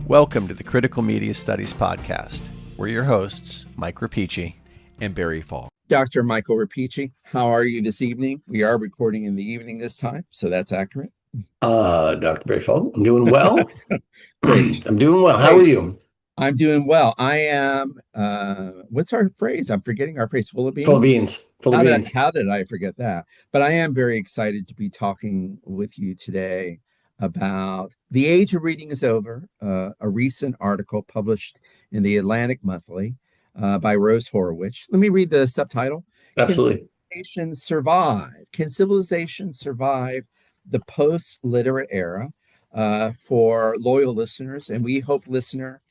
Welcome to the Critical Media Studies Podcast. We're your hosts, Mike Rapici and Barry Fall. Dr. Michael Rapici, how are you this evening? We are recording in the evening this time, so that's accurate. Dr. Barry Fall, I'm doing well. Great. I'm doing well. How are you? I'm doing well. I am, what's our phrase? I'm forgetting our phrase, full of beans? Full of beans. Full of beans. How did I forget that? But I am very excited to be talking with you today about The Age of Reading is Over, a recent article published in the Atlantic Monthly by Rose Horowitch. Let me read the subtitle. Absolutely. Can civilization survive the post-literate era? For loyal listeners, and we hope, listener,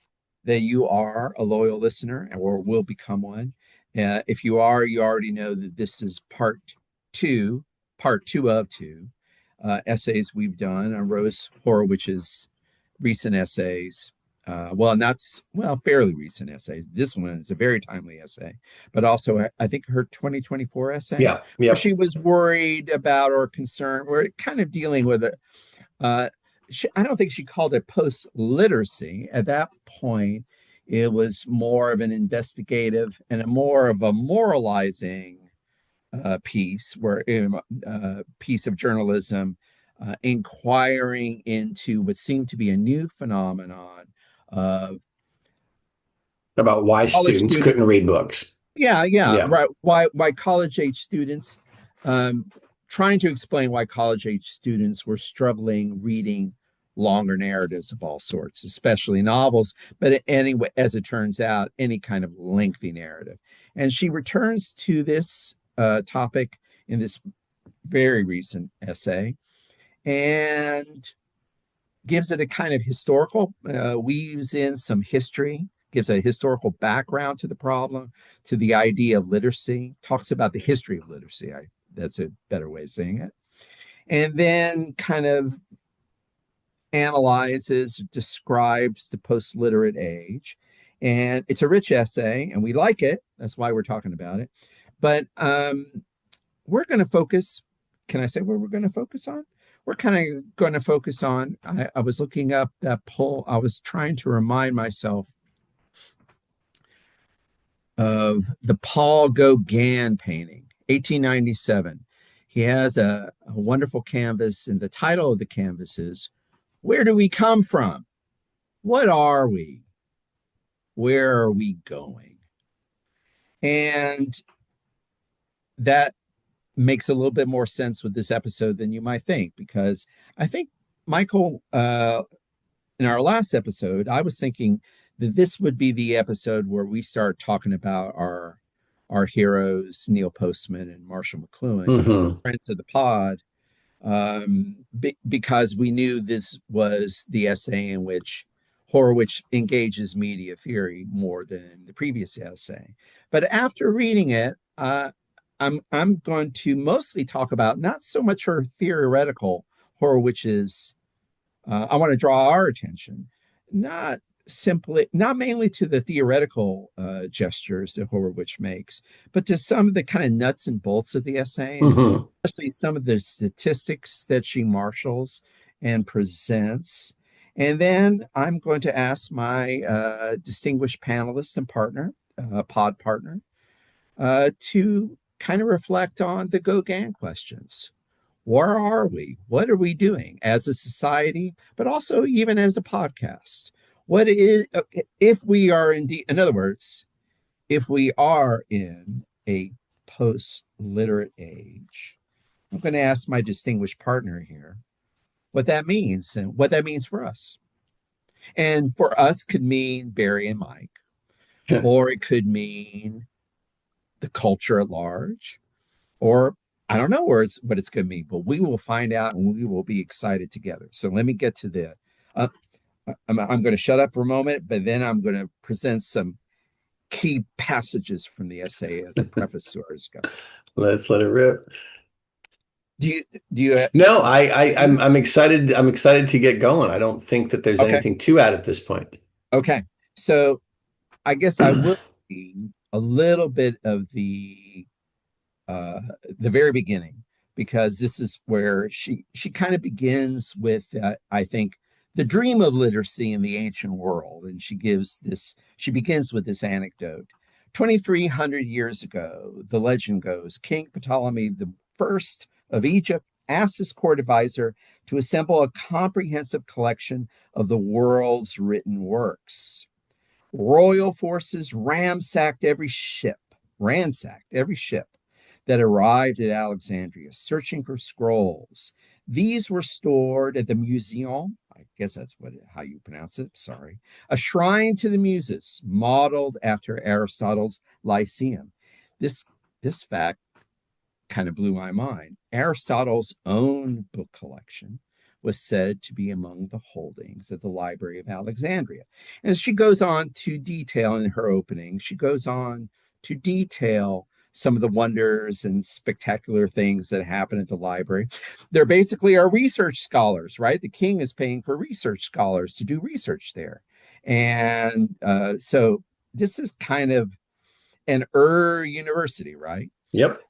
that you are a loyal listener or will become one. If you are, you already know that this is part two of two essays we've done on Rose Horowicz's recent essays. Fairly recent essays. This one is a very timely essay, but also I think her 2024 essay. Yeah. Where she was worried about or concerned. We're kind of dealing with it. I don't think she called it post-literacy. At that point, it was more of an investigative and more of a moralizing piece of journalism, inquiring into what seemed to be a new phenomenon about why students couldn't read books. Yeah. Right. Why college-age students, trying to explain why college-age students were struggling reading longer narratives of all sorts, especially novels, but anyway, as it turns out, any kind of lengthy narrative. And she returns to this topic in this very recent essay and gives it a kind of historical, weaves in some history, gives a historical background to the problem, to the idea of literacy, talks about the history of literacy. That's a better way of saying it. And then kind of analyzes, describes the post-literate age. And it's a rich essay, and we like it. That's why we're talking about it. But we're going to focus. Can I say where we're going to focus on? We're kind of going to focus on, I was looking up that poll. I was trying to remind myself of the Paul Gauguin painting, 1897. He has a wonderful canvas, and the title of the canvas is, "Where do we come from? What are we? Where are we going?" And that makes a little bit more sense with this episode than you might think, because I think, Michael, in our last episode, I was thinking that this would be the episode where we start talking about our heroes, Neil Postman and Marshall McLuhan, friends of the pod, because we knew this was the essay in which Horowitz engages media theory more than the previous essay. But after reading it, I'm going to mostly talk about not so much her theoretical, Horowitz's. I want to draw our attention, not mainly to the theoretical gestures that Horowitz makes, but to some of the kind of nuts and bolts of the essay, especially some of the statistics that she marshals and presents. And then I'm going to ask my distinguished panelist and partner, pod partner, to kind of reflect on the Gauguin questions. Where are we? What are we doing as a society, but also even as a podcast? What is, if we are indeed, in other words, if we are in a post-literate age, I'm going to ask my distinguished partner here what that means and what that means for us. And for us could mean Barry and Mike, or it could mean the culture at large, or I don't know what it's going to mean, but we will find out and we will be excited together. So let me get to the, I'm going to shut up for a moment, but then I'm going to present some key passages from the essay as a preface to our discussion. Let's let it rip. Do you? No, I'm excited. I'm excited to get going. I don't think that there's anything to add at this point. Okay, so I guess I will read a little bit of the very beginning, because this is where she kind of begins with, I think, the dream of literacy in the ancient world. And she begins with this anecdote. 2,300 years ago, the legend goes, King Ptolemy the First of Egypt asked his court advisor to assemble a comprehensive collection of the world's written works. Royal forces ransacked every ship that arrived at Alexandria, searching for scrolls. These were stored at the Museum, I guess that's how you pronounce it, sorry, a shrine to the Muses, modeled after Aristotle's Lyceum. This fact kind of blew my mind. Aristotle's own book collection was said to be among the holdings of the Library of Alexandria. And she goes on to detail in her opening, some of the wonders and spectacular things that happen at the library. There basically are research scholars, right? The king is paying for research scholars to do research there. And so this is kind of an university, right? Yep.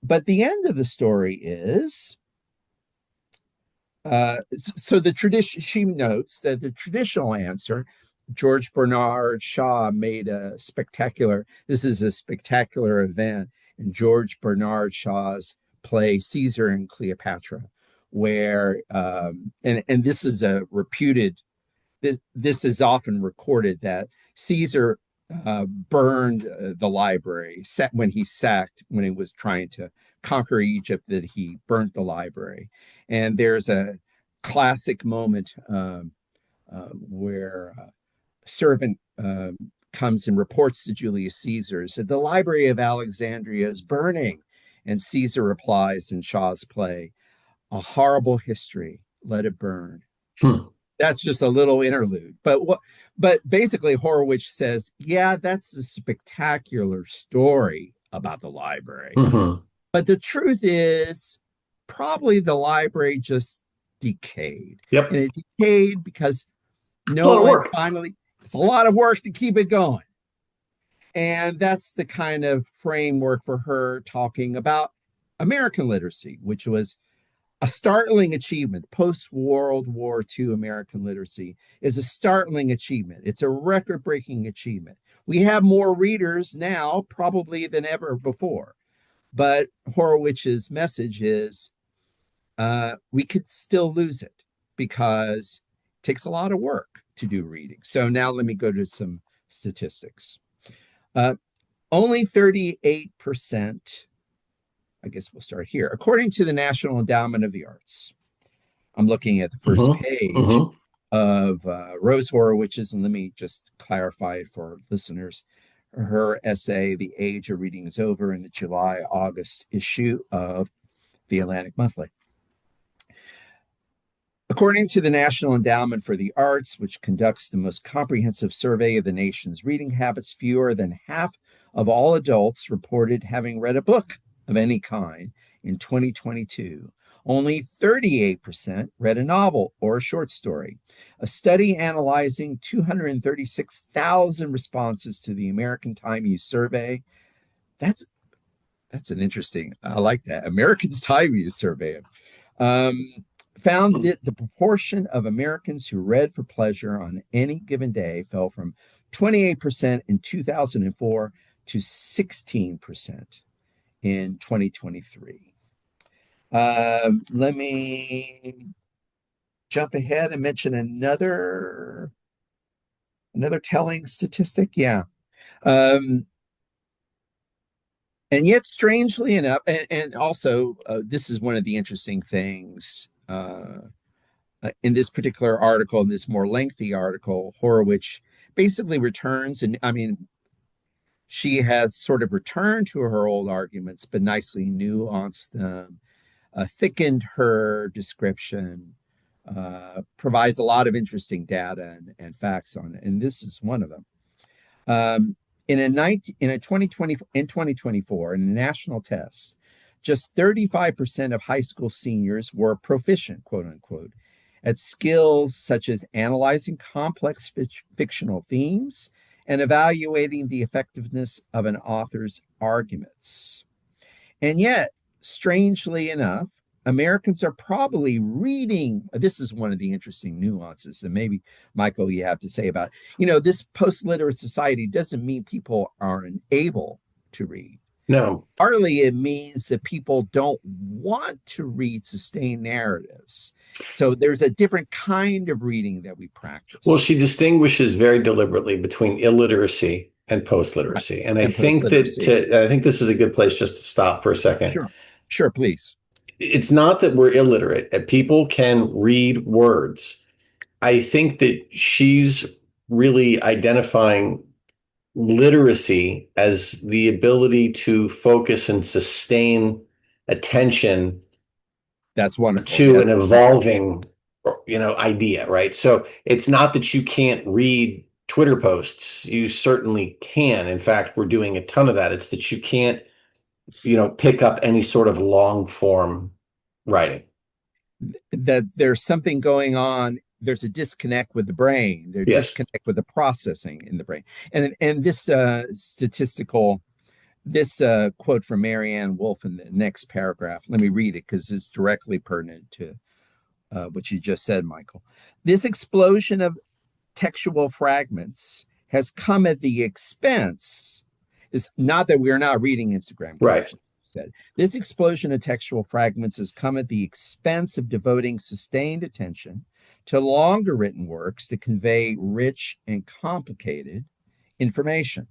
But the end of the story is, so the tradition, she notes that the traditional answer, George Bernard Shaw made this is a spectacular event in George Bernard Shaw's play Caesar and Cleopatra, where, and this is a reputed, this is often recorded that Caesar burned the library when he was trying to conquer Egypt, that he burnt the library. And there's a classic moment where servant comes and reports to Julius Caesar that the Library of Alexandria is burning. And Caesar replies in Shaw's play, a horrible history, let it burn. That's just a little interlude. But basically Horowitch says, yeah, that's a spectacular story about the library. Mm-hmm. But the truth is, probably the library just decayed. Yep. And it decayed because it's a lot of work to keep it going. And that's the kind of framework for her talking about American literacy, which was a startling achievement. Post-World War II American literacy is a startling achievement. It's a record-breaking achievement. We have more readers now probably than ever before. But Horowitz's message is we could still lose it because it takes a lot of work to do reading. So now let me go to some statistics. Only 38%, I guess we'll start here. According to the National Endowment of the Arts, I'm looking at the first page of Rose Horowitz's, and let me just clarify it for listeners. Her essay, The Age of Reading is Over, in the July-August issue of the Atlantic Monthly. According to the National Endowment for the Arts, which conducts the most comprehensive survey of the nation's reading habits, fewer than half of all adults reported having read a book of any kind in 2022. Only 38% read a novel or a short story. A study analyzing 236,000 responses to the American Time Use Survey. That's an interesting, I like that, American Time Use Survey. Found that the proportion of Americans who read for pleasure on any given day fell from 28% in 2004 to 16% in 2023. Let me jump ahead and mention another telling statistic. Yeah. And yet, strangely enough, and also this is one of the interesting things in this particular article, in this more lengthy article, Horowitch basically returns, and I mean, she has sort of returned to her old arguments, but nicely nuanced them, thickened her description, provides a lot of interesting data and facts on it, and this is one of them. In 2024, in a national test, just 35% of high school seniors were proficient, quote unquote, at skills such as analyzing complex fictional themes and evaluating the effectiveness of an author's arguments. And yet, strangely enough, Americans are probably reading. This is one of the interesting nuances, and maybe, Michael, you have to say about it. This post-literate society doesn't mean people aren't able to read. No. Partly it means that people don't want to read sustained narratives. So there's a different kind of reading that we practice. Well, she distinguishes very deliberately between illiteracy and post-literacy. And I think I think this is a good place just to stop for a second. Sure, please. It's not that we're illiterate. People can read words. I think that she's really identifying literacy as the ability to focus and sustain attention. That's wonderful. To an evolving, idea, right? So it's not that you can't read Twitter posts. You certainly can. In fact, we're doing a ton of that. It's that you can't, pick up any sort of long form writing. That there's something going on. There's a disconnect with the brain. There's disconnect with the processing in the brain. And this quote from Marianne Wolf in the next paragraph, let me read it because it's directly pertinent to what you just said, Michael. This explosion of textual fragments has come at the expense. It's not that we're not reading Instagram. Right. Said. This explosion of textual fragments has come at the expense of devoting sustained attention to longer written works that convey rich and complicated information.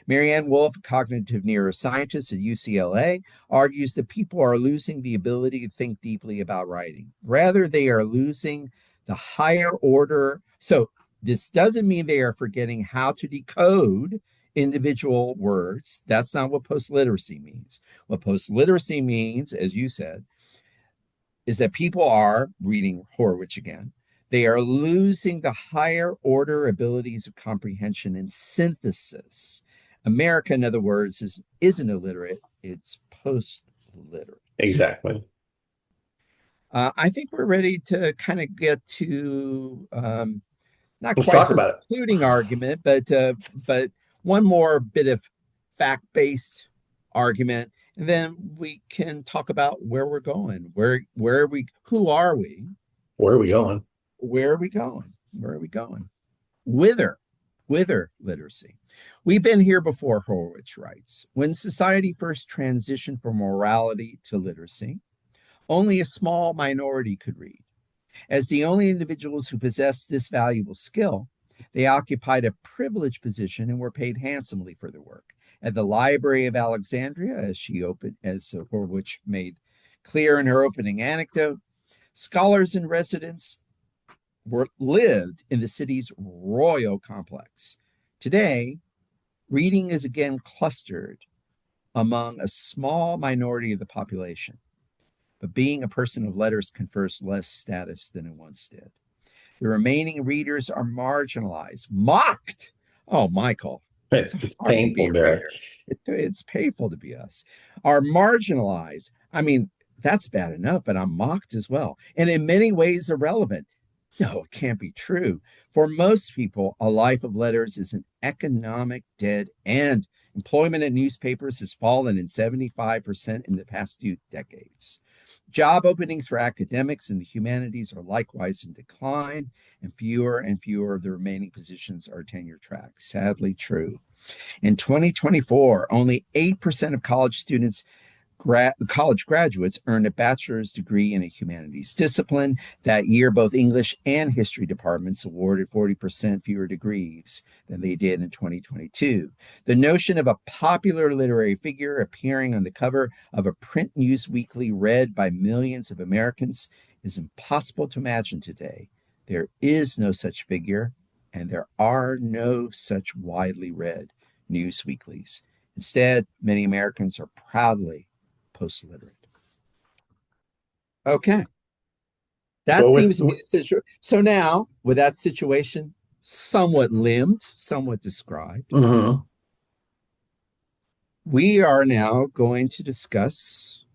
Marianne Wolf, a cognitive neuroscientist at UCLA, argues that people are losing the ability to think deeply about writing. Rather, they are losing the higher order. So this doesn't mean they are forgetting how to decode individual words. That's not what post-literacy means. What post-literacy means, as you said, is that people are, reading Horowitch again, they are losing the higher order abilities of comprehension and synthesis. America, in other words, isn't illiterate, it's post-literate. Exactly. I think we're ready to kind of get to Let's talk about it. Concluding argument, but one more bit of fact-based argument, and then we can talk about where we're going. Who are we? Where are we going? Where are we going? Where are we going? Whither literacy. We've been here before, Horowitz writes. When society first transitioned from morality to literacy, only a small minority could read. As the only individuals who possessed this valuable skill, they occupied a privileged position and were paid handsomely for their work. At the Library of Alexandria, as Horowitz made clear in her opening anecdote, scholars and residents lived in the city's royal complex. Today, reading is again clustered among a small minority of the population, but being a person of letters confers less status than it once did. The remaining readers are marginalized, mocked. Oh, Michael, it's painful there. It's painful to be us. Are marginalized. I mean, that's bad enough, but I'm mocked as well. And in many ways irrelevant. No, it can't be true. For most people, a life of letters is an economic dead end. Employment in newspapers has fallen in 75% in the past 2 decades. Job openings for academics in the humanities are likewise in decline, and fewer of the remaining positions are tenure track. Sadly true. In 2024, only 8% of college graduates earned a bachelor's degree in a humanities discipline. That year, both English and history departments awarded 40% fewer degrees than they did in 2022. The notion of a popular literary figure appearing on the cover of a print news weekly read by millions of Americans is impossible to imagine today. There is no such figure, and there are no such widely read news weeklies. Instead, many Americans are proudly post-literate. Okay. That seems to be the situation. So now, with that situation somewhat limbed, somewhat described, we are now going to discuss,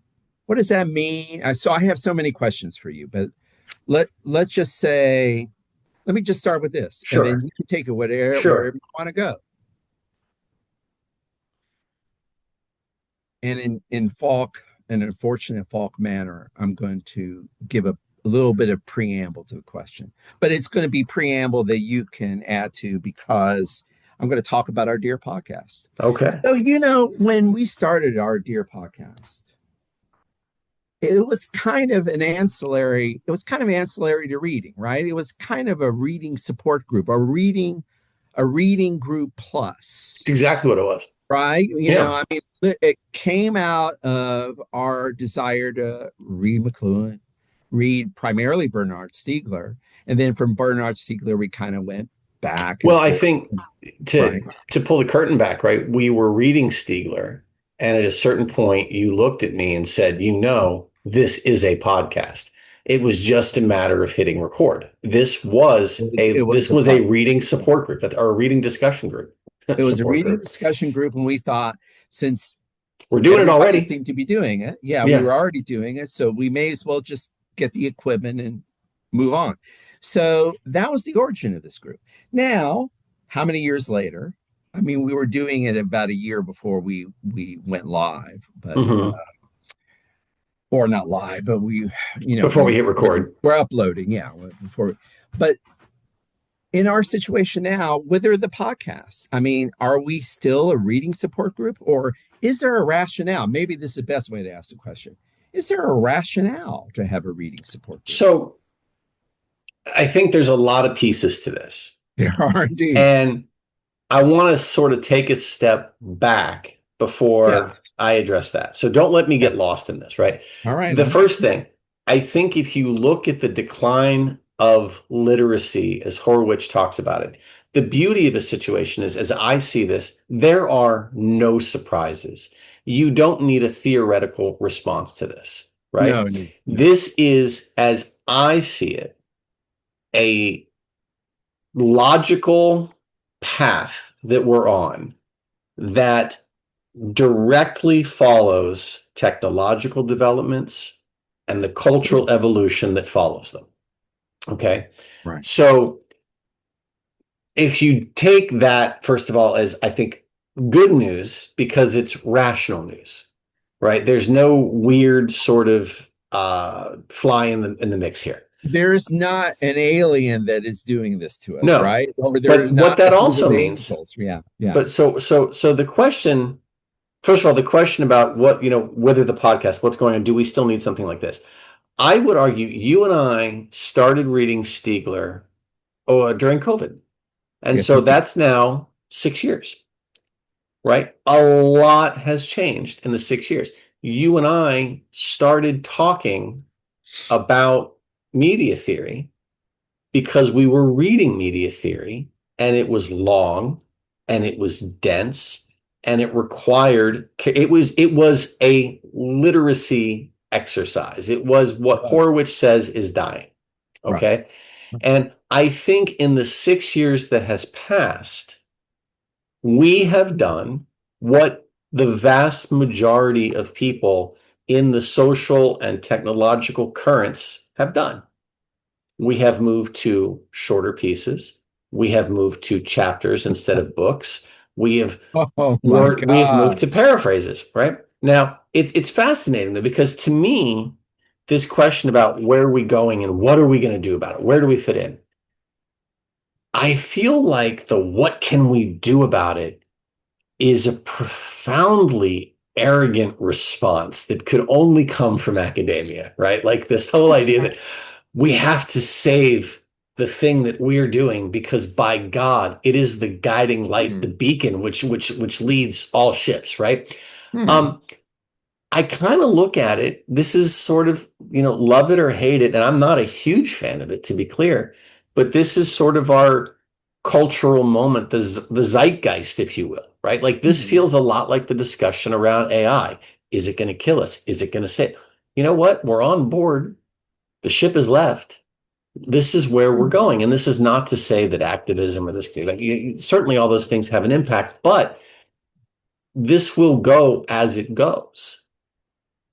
what does that mean? So I have so many questions for you, but let's just say, let me just start with this. Sure. And then you can take it wherever you want to go. And in Falk, an unfortunate Falk manner, I'm going to give a little bit of preamble to the question, but it's going to be preamble that you can add to because I'm going to talk about our Dear podcast. Okay. So, when we started our Dear podcast, it was kind of ancillary to reading, right? It was kind of a reading support group, a reading group plus. It's exactly what it was. Right. Yeah. It came out of our desire to read McLuhan, read primarily Bernard Stiegler. And then from Bernard Stiegler, we kind of went back. Well, I think right. to pull the curtain back, right? We were reading Stiegler, and at a certain point, you looked at me and said, this is a podcast. It was just a matter of hitting record. This was a reading support group, or a reading discussion group. It was a reading discussion group, and we thought, since we're doing it already, seemed to be doing it, we were already doing it, so we may as well just get the equipment and move on. So that was the origin of this group. Now, how many years later? I mean, we were doing it about a year before we went live, but or not live, but we, before we hit record, we're uploading, but. In our situation now, whether the podcast, I mean, are we still a reading support group, or is there a rationale? Maybe this is the best way to ask the question. Is there a rationale to have a reading support group? So I think there's a lot of pieces to this. There are indeed. And I want to sort of take a step back before I address that. So don't let me get lost in this, right? All right. The first thing, I think if you look at the decline of literacy, as Horowitch talks about it, the beauty of a situation is, as I see this, there are no surprises. You don't need a theoretical response to this, right? No. This is, as I see it, a logical path that we're on that directly follows technological developments and the cultural evolution that follows them. Okay. Right. So if you take that, first of all, as I think good news, because it's rational news, right? There's no weird sort of fly in the mix here. There is not an alien that is doing this to us, no. Right? But what that also means, yeah. But so the question, first of all, the question about what, whether the podcast, what's going on, do we still need something like this? I would argue you and I started reading Stiegler during COVID. And so that's now 6 years, right? A lot has changed in the 6 years. You and I started talking about media theory because we were reading media theory, and it was long and it was dense and it required, it was a literacy exercise. It was what Horowitch says is dying. Okay. Right. And I think in the 6 years that has passed, we have done what the vast majority of people in the social and technological currents have done. We have moved to shorter pieces. We have moved to chapters instead of books. We have moved to paraphrases, right? Now, it's fascinating, though, because to me, this question about where are we going and what are we going to do about it? Where do we fit in? I feel like the what can we do about it is a profoundly arrogant response that could only come from academia, right? Like this whole idea that we have to save the thing that we're doing because, by God, it is the guiding light, the beacon which leads all ships, right? I kind of look at it, this is sort of, love it or hate it, and I'm not a huge fan of it, to be clear, but this is sort of our cultural moment, the zeitgeist, if you will, right? Like this feels a lot like the discussion around AI. Is it going to kill us? Is it going to save? You know what? We're on board. The ship has left. This is where we're going. And this is not to say that activism or this, certainly all those things have an impact, but this will go as it goes.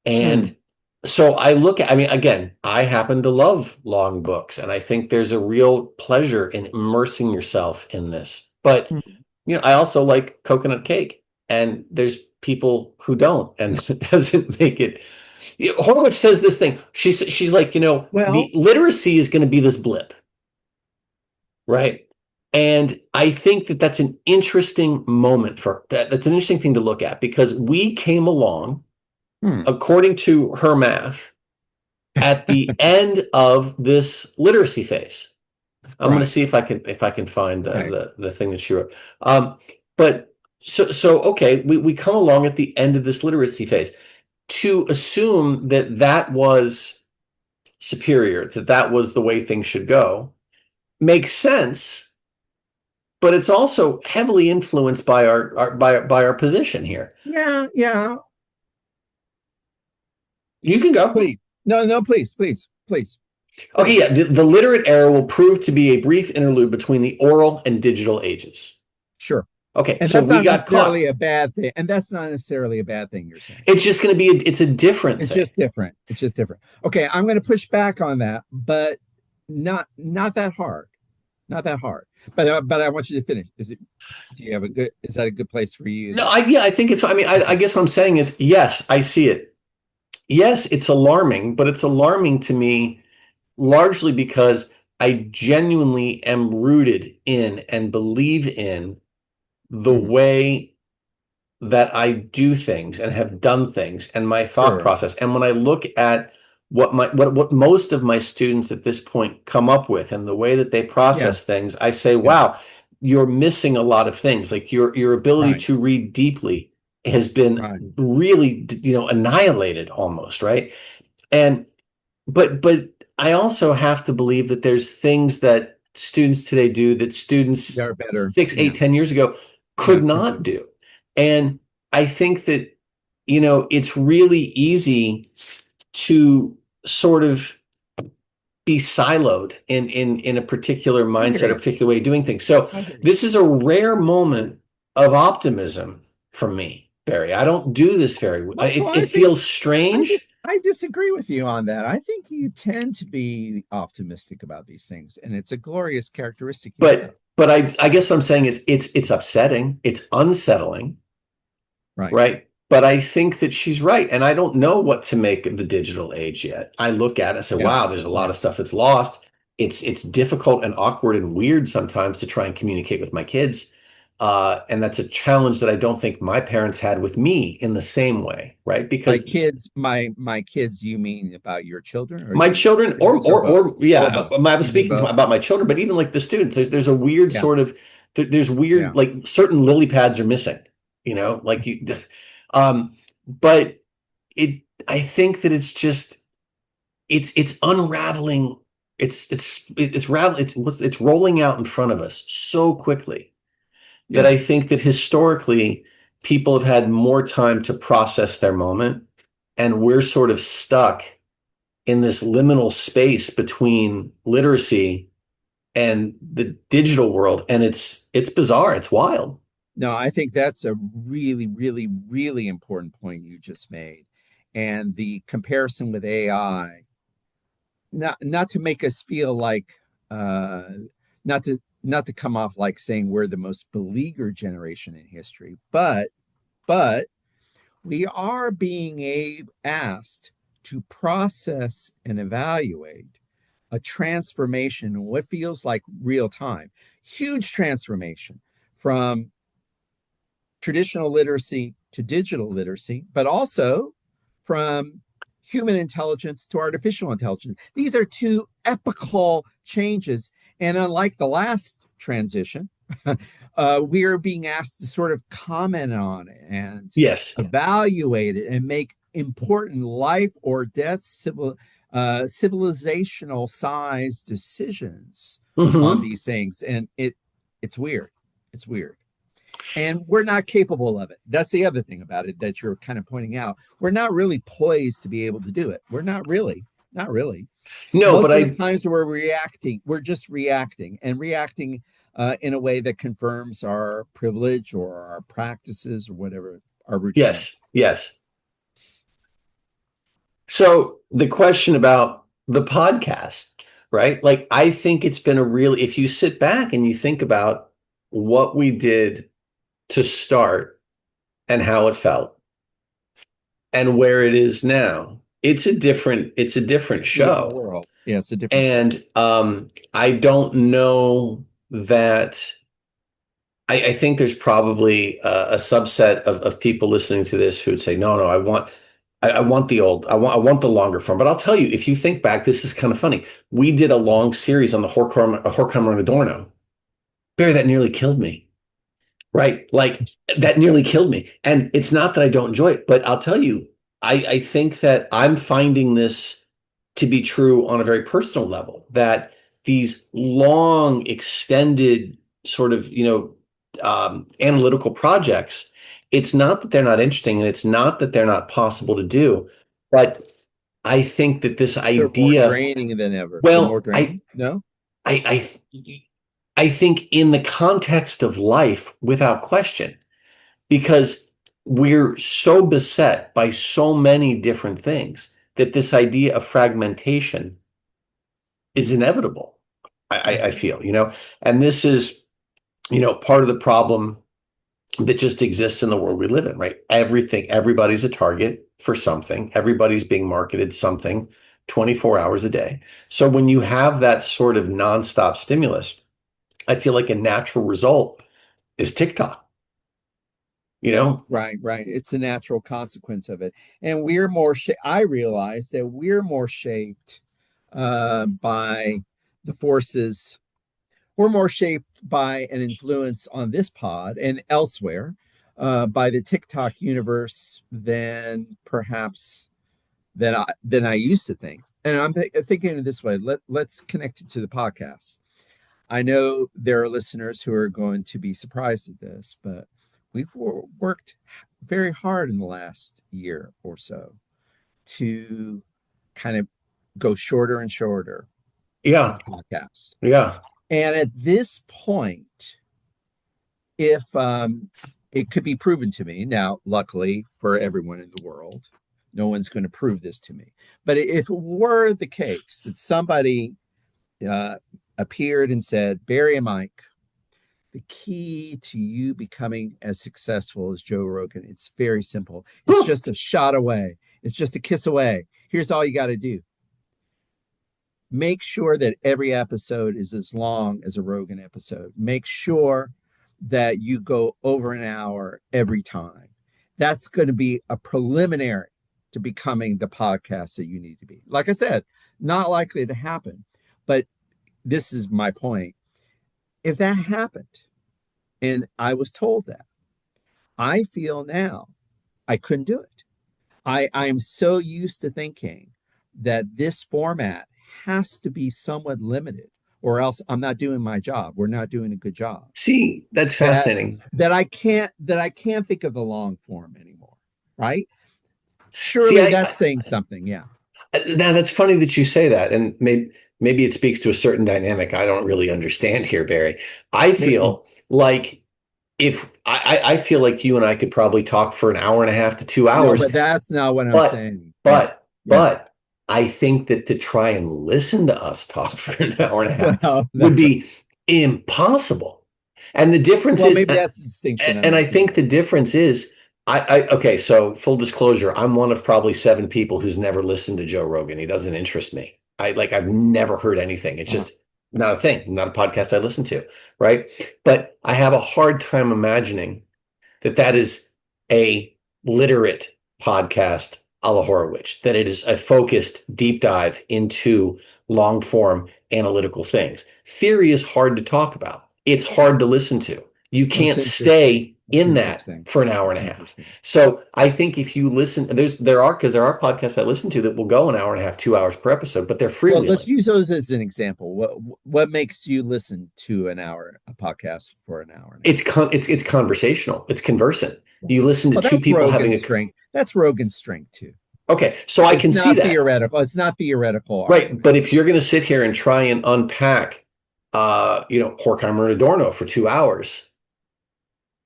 And so I look at, again, I happen to love long books, and I think there's a real pleasure in immersing yourself in this. But, I also like coconut cake, and there's people who don't, and it doesn't make it Horowitz says this thing. She's like, the Well, literacy is going to be this blip, right? And I think that that's an interesting moment for that. That's an interesting thing to look at because we came along, according to her math, at the end of this literacy phase. I'm going to see if I can find the thing that she wrote. But so okay, we come along at the end of this literacy phase. To assume that that was superior, that was the way things should go, makes sense. But it's also heavily influenced by our position here. Yeah, yeah. You can go. Please. No, please. Okay, yeah. The literate era will prove to be a brief interlude between the oral and digital ages. Sure. Okay, and so that's we not got necessarily caught. a bad thing. And that's not necessarily a bad thing you're saying. It's just going to be it's a different It's thing. just different. It's just different. Okay, I'm going to push back on that, but not that hard. Not that hard. But I want you to finish. Do you have is that a good place for you? No, I think it's, I mean, I guess what I'm saying is, yes, I see it. Yes, it's alarming, but it's alarming to me largely because I genuinely am rooted in and believe in the way that I do things and have done things and my thought process. And when I look at what most of my students at this point come up with and the way that they process things, I say, wow, you're missing a lot of things. Like your ability to read deeply has been really, annihilated almost, right? And but I also have to believe that there's things that students today do that students 6, 8, 10 years ago could not do. And I think that, it's really easy to sort of be siloed in a particular mindset, a particular way of doing things. So this is a rare moment of optimism for me, Barry. I don't do this very well. It feels strange. I disagree with you on that. I think you tend to be optimistic about these things, and it's a glorious characteristic. But I guess what I'm saying is it's upsetting, it's unsettling, right? But I think that she's right, and I don't know what to make of the digital age yet. I look at it and say, wow, there's a lot of stuff that's lost. It's difficult and awkward and weird sometimes to try and communicate with my kids. And that's a challenge that I don't think my parents had with me in the same way, right? Because my kids, you mean about your children? Or my children, I was speaking about my children, but even like the students, there's a weird sort of, there's weird, like certain lily pads are missing, like you, but I think that it's just, it's unraveling. It's rolling out in front of us so quickly. That I think that historically people have had more time to process their moment, and we're sort of stuck in this liminal space between literacy and the digital world, and it's bizarre, it's wild. No, I think that's a really, really, really important point you just made, and the comparison with AI. Not to make us feel like not to come off like saying we're the most beleaguered generation in history, but we are being asked to process and evaluate a transformation in what feels like real time, huge transformation from traditional literacy to digital literacy, but also from human intelligence to artificial intelligence. These are two epochal changes. And unlike the last transition, we are being asked to sort of comment on it and evaluate it and make important life or death civilizational size decisions on these things. And it's weird. It's weird. And we're not capable of it. That's the other thing about it that you're kind of pointing out. We're not really poised to be able to do it. We're not really. No, most of the times we're just reacting in a way that confirms our privilege or our practices or whatever our routine. Yes. So the question about the podcast, right? Like, I think it's been if you sit back and you think about what we did to start and how it felt and where it is now, it's a different show. World. Yeah, it's a different show. And I don't know that. I think there's probably a subset of people listening to this who would say, no, I want I want the longer form. But I'll tell you, if you think back, this is kind of funny. We did a long series on the Horkheimer and Adorno. Barry, that nearly killed me. Right? Like that nearly killed me. And it's not that I don't enjoy it, but I'll tell you, I think that I'm finding this to be true on a very personal level, that these long, extended sort of, analytical projects, it's not that they're not interesting and it's not that they're not possible to do, but I think that this They're idea, more draining than ever. well, more draining. No, I think in the context of life, without question, because we're so beset by so many different things that this idea of fragmentation is inevitable. I feel, and this is, part of the problem that just exists in the world we live in, right? Everybody's a target for something. Everybody's being marketed something 24 hours a day. So when you have that sort of nonstop stimulus, I feel like a natural result is TikTok. Right. It's the natural consequence of it. And I realize that we're more shaped by the forces. We're more shaped by an influence on this pod and elsewhere by the TikTok universe than perhaps than I used to think. And I'm thinking of this way. Let's connect it to the podcast. I know there are listeners who are going to be surprised at this, but we've worked very hard in the last year or so to kind of go shorter and shorter. Yeah. Podcasts. Yeah. And at this point, if it could be proven to me, now, luckily for everyone in the world, no one's going to prove this to me. But if it were the case that somebody appeared and said, Barry and Mike, the key to you becoming as successful as Joe Rogan, it's very simple. It's just a shot away. It's just a kiss away. Here's all you got to do. Make sure that every episode is as long as a Rogan episode. Make sure that you go over an hour every time. That's going to be a preliminary to becoming the podcast that you need to be. Like I said, not likely to happen, but this is my point. If that happened, and I was told that, I feel now I couldn't do it. I'm so used to thinking that this format has to be somewhat limited, or else I'm not doing my job. We're not doing a good job. See, that's fascinating. That I can't think of the long form anymore. Right? Surely that's saying something. Yeah. Now that's funny that you say that, and maybe it speaks to a certain dynamic I don't really understand here, Barry. I feel like I feel like you and I could probably talk for an hour and a half to 2 hours. No, but that's not what I'm saying. But I think that to try and listen to us talk for an hour and a half would be impossible. And the difference is, maybe that's the distinction. And I think the difference is, okay, so full disclosure, I'm one of probably 7 people who's never listened to Joe Rogan. He doesn't interest me. I've never heard anything. It's just not a thing, not a podcast I listen to, right? But I have a hard time imagining that is a literate podcast a la Horowitch, that it is a focused deep dive into long form analytical things. Theory is hard to talk about. It's hard to listen to. You can't stay in that for an hour and a half. So I think if you listen, there are podcasts I listen to that will go an hour and a half, 2 hours per episode, but they're freewheeling. Well, let's use those as an example. What makes you listen to a podcast for an hour? It's conversational. It's conversant. You listen to two people having a strength. That's Rogan's strength too. Okay, so I can see that. Theoretical. It's not theoretical. Right, argument. But if you're going to sit here and try and unpack, Horkheimer and Adorno for 2 hours,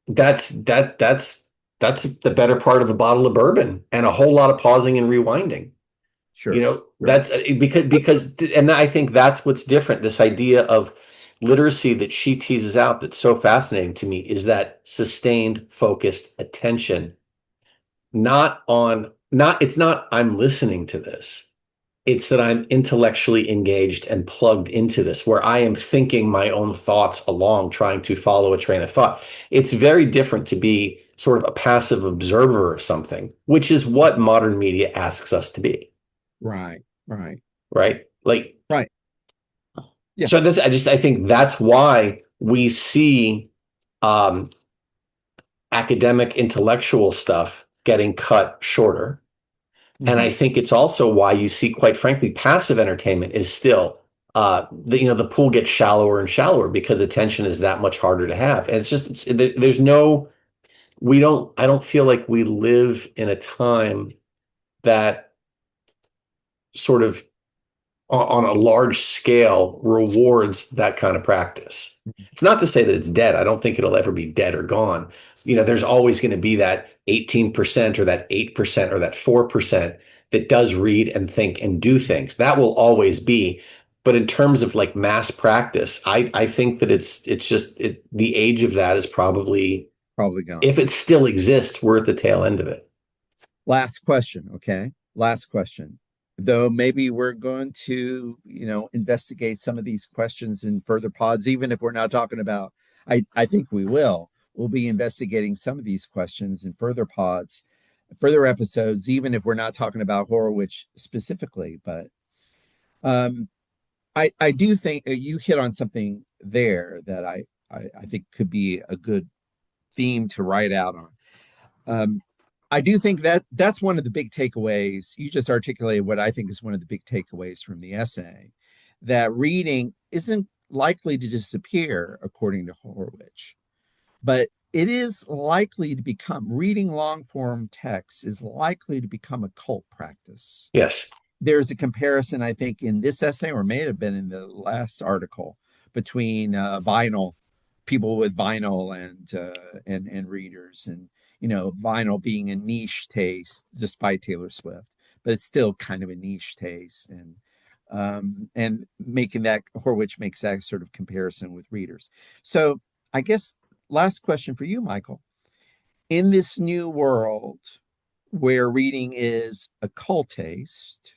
that's the better part of a bottle of bourbon and a whole lot of pausing and rewinding. Sure. That's because, and I think that's what's different. This idea of literacy that she teases out that's so fascinating to me is that sustained, focused attention, not on it's not I'm listening to this. It's that I'm intellectually engaged and plugged into this, where I am thinking my own thoughts along, trying to follow a train of thought. It's very different to be sort of a passive observer of something, which is what modern media asks us to be. Right, right, Right? Like, right. Yeah. so I think that's why we see um, academic intellectual stuff getting cut shorter. And I think it's also why you see, quite frankly, passive entertainment is still the pool gets shallower and shallower because attention is that much harder to have. And there's no, I don't feel like we live in a time that sort of on a large scale rewards that kind of practice. It's not to say that it's dead. I don't think it'll ever be dead or gone. There's always going to be that 18% or that 8% or that 4% that does read and think and do things. That will always be. But in terms of like mass practice, I think that the age of that is probably, gone. if it still exists, we're at the tail end of it. Last question, okay? Last question. Though maybe we're going to, investigate some of these questions in further pods, even if we're not talking about, I think we will. We'll be investigating some of these questions in further pods, further episodes, even if we're not talking about Horowitch specifically. But I do think you hit on something there that I think could be a good theme to write out on. I do think that that's one of the big takeaways. You just articulated what I think is one of the big takeaways from the essay, that reading isn't likely to disappear, according to Horowitz, but it is likely to become, reading long form text is likely to become a cult practice. Yes. There's a comparison, I think, in this essay, or may have been in the last article, between vinyl, people with vinyl and readers, and vinyl being a niche taste despite Taylor Swift, but it's still kind of a niche taste, and making that, Horwich makes that sort of comparison with readers. So I guess last question for you, Michael. In this new world where reading is a cult taste,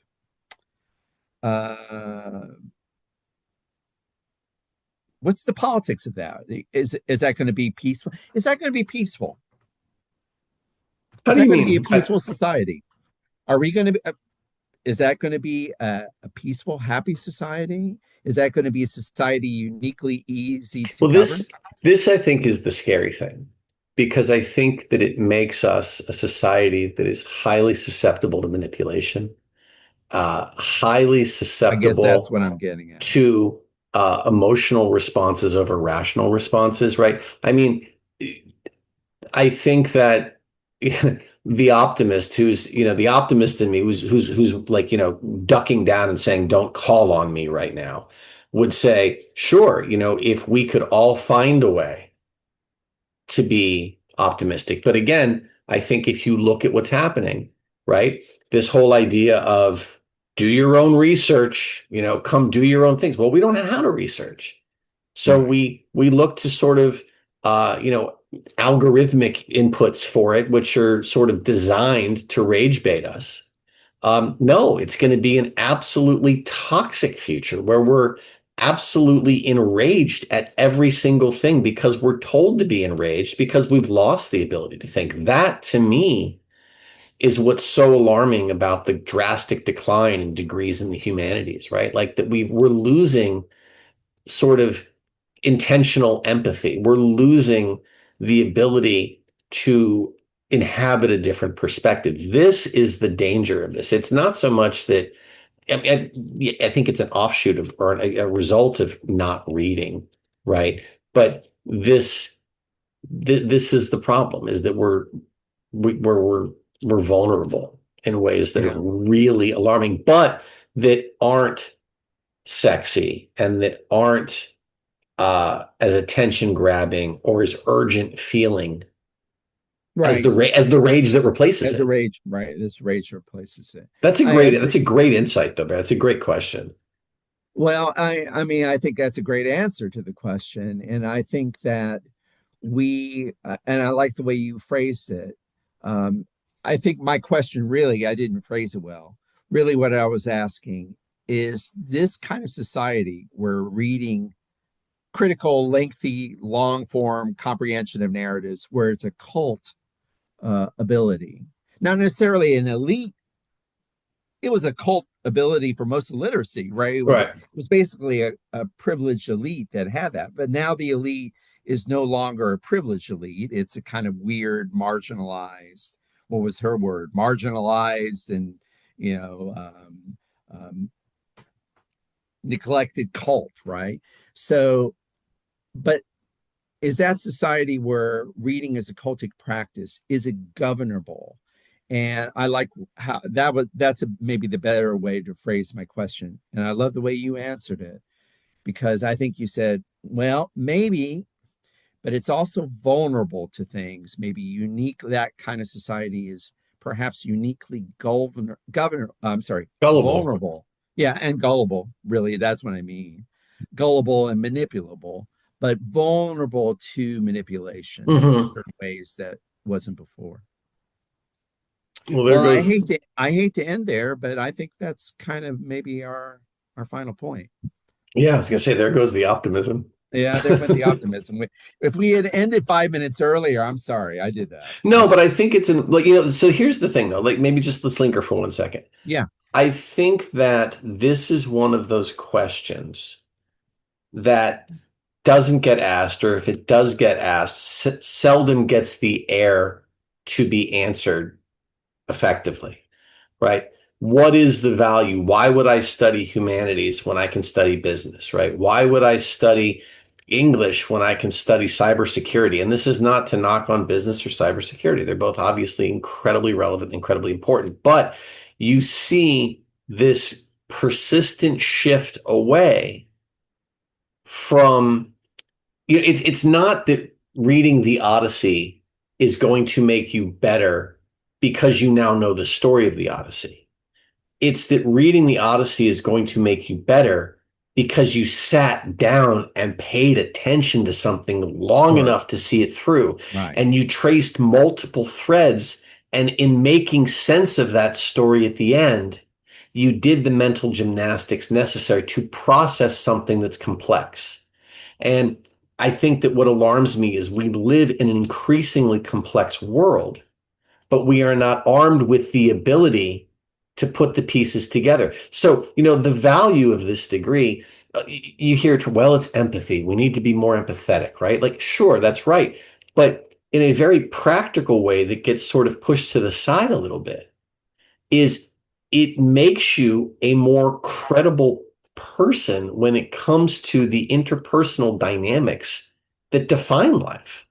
what's the politics of that? Is that going to be peaceful? Is that going to be peaceful? How Is do that you going to be a mean? peaceful society? Are we going to be? Is that going to be a peaceful, happy society? Is that going to be a society uniquely easy to Well, govern? this I think is the scary thing, because I think that it makes us a society that is highly susceptible to manipulation, highly I guess that's susceptible what I'm getting at. to emotional responses over rational responses, right? I mean, I think that the optimist the optimist in me who's like, ducking down and saying, don't call on me right now, would say, sure, if we could all find a way to be optimistic. But again, I think if you look at what's happening, right, this whole idea of do your own research, come do your own things. Well, we don't know how to research. So Right. we look to sort of algorithmic inputs for it, which are sort of designed to rage bait us. No, it's going to be an absolutely toxic future where we're absolutely enraged at every single thing because we're told to be enraged because we've lost the ability to think. That, to me, is what's so alarming about the drastic decline in degrees in the humanities, right? Like that we're losing sort of intentional empathy. We're losing the ability to inhabit a different perspective. This is the danger of this. It's not so much that I think it's an offshoot of, or a result of not reading, right? But this is the problem: is that we're vulnerable in ways that are Yeah. really alarming, but that aren't sexy and that aren't as attention grabbing or as urgent feeling as Right. the rage that replaces As a it. rage, right? This rage replaces it. That's a I great agree. insight, though. That's a great question. Well, I mean, I think that's a great answer to the question, and I think that and I like the way you phrased it. Um, I think my question really, I didn't phrase it well. Really, what I was asking is this kind of society where reading critical, lengthy, long form comprehension of narratives, where it's a cult ability, not necessarily an elite. It was a cult ability for most of literacy, right? Right. It was basically a privileged elite that had that. But now the elite is no longer a privileged elite. It's a kind of weird, marginalized, what was her word? Marginalized and, you know, neglected cult, right? So, but is that society where reading as a cultic practice, is it governable? And I like how that's maybe the better way to phrase my question. And I love the way you answered it, because I think you said, well, maybe, but it's also vulnerable to things. Maybe unique, that kind of society is perhaps uniquely Gullible. vulnerable. Yeah, and gullible, really, that's what I mean. Gullible and manipulable, but vulnerable to manipulation in Hmm. certain ways that wasn't before. Well, there Well, goes. I hate to end there, but I think that's kind of maybe our final point. Yeah, I was gonna say there goes the optimism. Yeah, there went the optimism. If we had ended 5 minutes earlier, I'm sorry, I did that. No, but I think it's in like so here's the thing though, like maybe just let's linger for 1 second. Yeah, I think that this is one of those questions that doesn't get asked, or if it does get asked, seldom gets the air to be answered effectively, right? What is the value? Why would I study humanities when I can study business, right? Why would I study English when I can study cybersecurity? And this is not to knock on business or cybersecurity. They're both obviously incredibly relevant, incredibly important. But you see this persistent shift away from, it's not that reading the Odyssey is going to make you better because you now know the story of the Odyssey. It's that reading the Odyssey is going to make you better because you sat down and paid attention to something long sure. enough to see it through. Right. And you traced multiple threads. And in making sense of that story at the end, you did the mental gymnastics necessary to process something that's complex. And I think that what alarms me is we live in an increasingly complex world, but we are not armed with the ability to put the pieces together. So, the value of this degree, you hear, well, it's empathy. We need to be more empathetic, right? Like, sure, that's right. But in a very practical way that gets sort of pushed to the side a little bit, is it makes you a more credible person when it comes to the interpersonal dynamics that define life.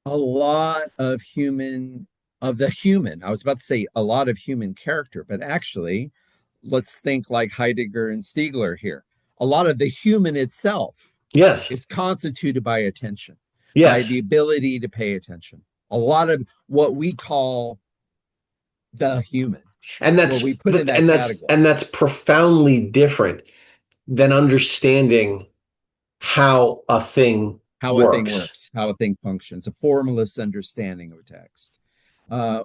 A lot of the human, I was about to say a lot of human character, but actually, let's think like Heidegger and Stiegler here. A lot of the human itself Yes. is constituted by attention, by Yes. the ability to pay attention. A lot of what we call the human, And what we put in that category. that's profoundly different than understanding how a thing How a thing works. works, how a thing functions, a formalist understanding of a text,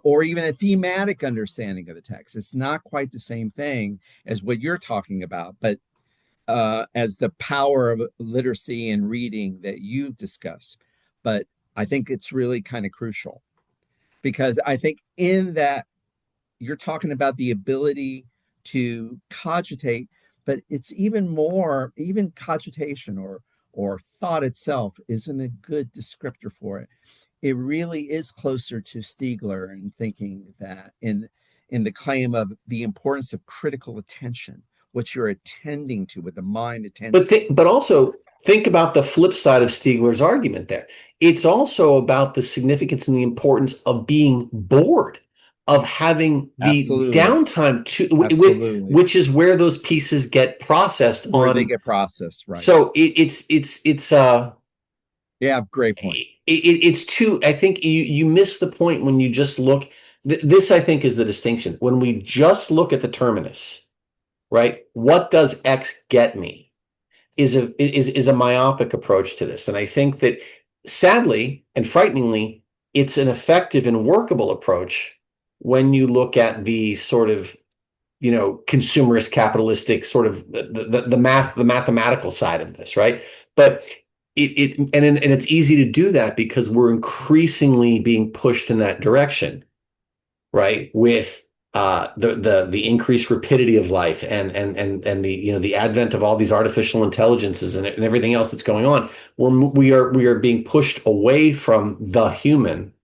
or even a thematic understanding of the text. It's not quite the same thing as what you're talking about, but as the power of literacy and reading that you've discussed. But I think it's really kind of crucial, because I think in that you're talking about the ability to cogitate, but it's even more, even cogitation or thought itself isn't a good descriptor for it. It really is closer to Stiegler and thinking that in the claim of the importance of critical attention, what you're attending to, what the mind attends to. But also think about the flip side of Stiegler's argument there. It's also about the significance and the importance of being bored, of having the Absolutely. downtime Absolutely. which is where those pieces get processed Where they on. get processed, right? So it's Yeah, great point. it's too, I think you miss the point when you just look. This, I think, is the distinction. When we just look at the terminus, right? What does X get me? Is a myopic approach to this. And I think that, sadly and frighteningly, it's an effective and workable approach when you look at the sort of, consumerist capitalistic sort of the mathematical side of this, right? But and it's easy to do that because we're increasingly being pushed in that direction, right? With the increased rapidity of life and the advent of all these artificial intelligences and everything else that's going on, we are being pushed away from the human.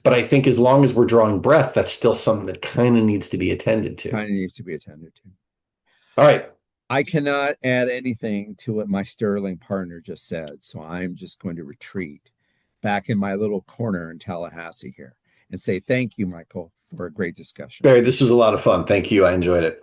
But I think as long as we're drawing breath, that's still something that kind of needs to be attended to. Kind of needs to be attended to. All right. I cannot add anything to what my sterling partner just said, so I'm just going to retreat back in my little corner in Tallahassee here and say thank you, Michael, for a great discussion. Barry, this was a lot of fun. Thank you. I enjoyed it.